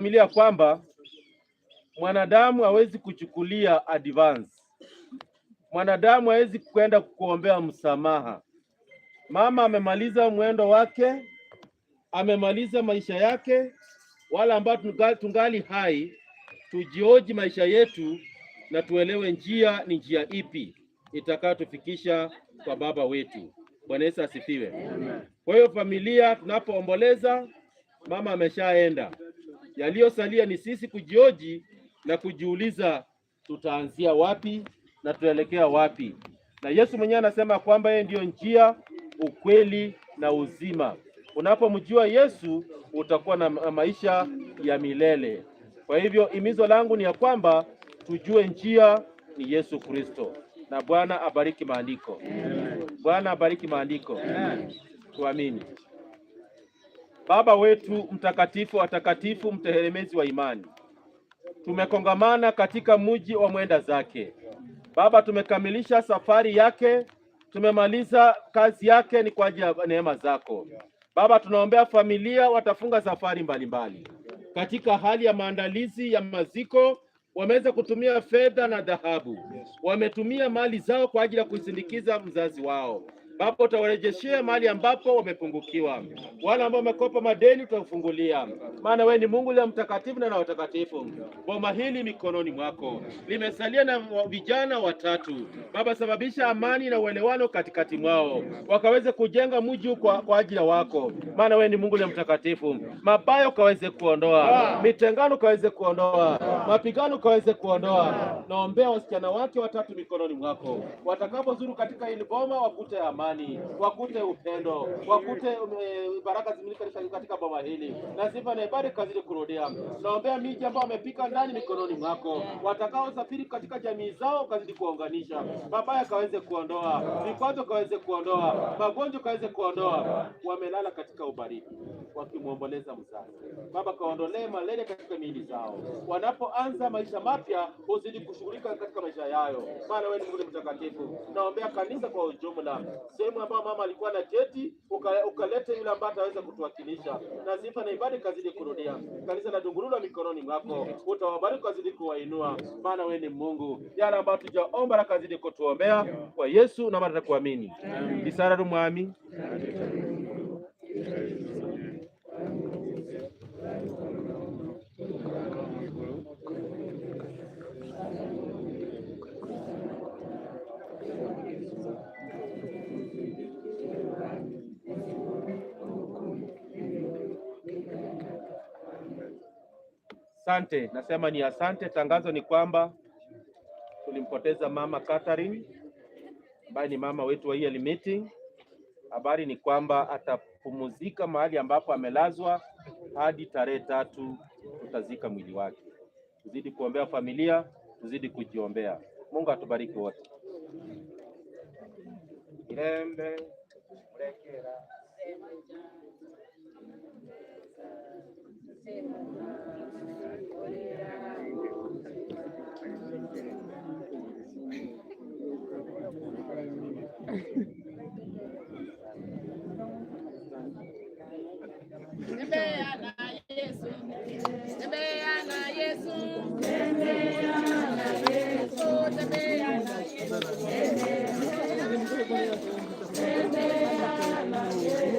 familia kwamba mwanadamu hawezi kuchukulia advance. Mwanadamu hawezi kwenda kuombea msamaha. Mama amemaliza mwendo wake, amemaliza maisha yake. Wala ambao tungali hai, tujioji maisha yetu na tuelewe njia ni njia ipi itakayotufikisha kwa baba wetu. Bwana Yesu asifiwe. Kwa hiyo familia, tunapoomboleza mama ameshaenda, yaliyosalia ni sisi kujioji na kujiuliza tutaanzia wapi na tuelekea wapi. Na Yesu mwenyewe anasema kwamba yeye ndiyo njia, ukweli na uzima. Unapomjua Yesu utakuwa na maisha ya milele. Kwa hivyo himizo langu ni ya kwamba tujue njia ni Yesu Kristo. Na Bwana abariki maandiko. Bwana abariki maandiko. Tuamini. Baba wetu mtakatifu, watakatifu, mtelemezi wa imani, tumekongamana katika mji wa mwenda zake. Baba, tumekamilisha safari yake, tumemaliza kazi yake, ni kwa ajili ya neema zako. Baba, tunaombea familia watafunga safari mbalimbali. Katika hali ya maandalizi ya maziko, wameweza kutumia fedha na dhahabu. Wametumia mali zao kwa ajili ya kusindikiza mzazi wao. Baba, utawarejeshea mali ambapo wamepungukiwa. Wale ambao wamekopa madeni utawafungulia. Maana wewe ni Mungu la mtakatifu na watakatifu. Boma hili mikononi mwako. Limesalia na vijana watatu. Baba, sababisha amani na uelewano katikati mwao. Wakaweze kujenga mji kwa ajili wako. Maana wewe ni Mungu la mtakatifu. Mabaya ukaweze kuondoa. Mitengano ukaweze kuondoa. Mapigano ukaweze kuondoa. Naombea wasichana wake watatu mikononi mwako. Watakapozuru katika hili boma wakute amani, wakute upendo, wakute baraka zimiliki katika boma hili. Na sifa na ibada kazidi kurudia. Naombea miji ambao wamepika ndani mikononi mwako. Watakao safiri katika jamii zao kazidi kuunganisha. Mabaya kaweze kuondoa, vikwazo kaweze kuondoa, magonjwa kaweze kuondoa. Wamelala katika ubaridi wakimuomboleza mzazi. Baba, kaondolee malaria katika miili zao. Wanapoanza maisha mapya, uzidi kushughulika katika maisha yao. Maana wewe ni Mungu mtakatifu. Naombea kanisa kwa ujumla. Sehemu ambayo mama alikuwa na keti, ukalete yule ambaye ataweza kutuwakilisha. Na sifa na ibada kazidi kurudia. Kanisa la Dungurula mikononi mwako. Utawabariki kazidi kuwainua. Maana wewe ni Mungu. Yale ambayo tujaomba na kazidi kutuombea kwa Yesu na mara kuamini. Bisara rumwami. Asante, nasema ni asante. Tangazo ni kwamba tulimpoteza mama Catherine ambaye ni mama wetu wa hii meeting. Habari ni kwamba atapumzika mahali ambapo amelazwa hadi tarehe 3 tutazika mwili wake. Tuzidi kuombea familia, tuzidi kujiombea. Mungu atubariki wote. Irembe mrekera Tembea na Yesu, tembea na Yesu, tembea na Yesu, tembea na Yesu, tembea na Yesu,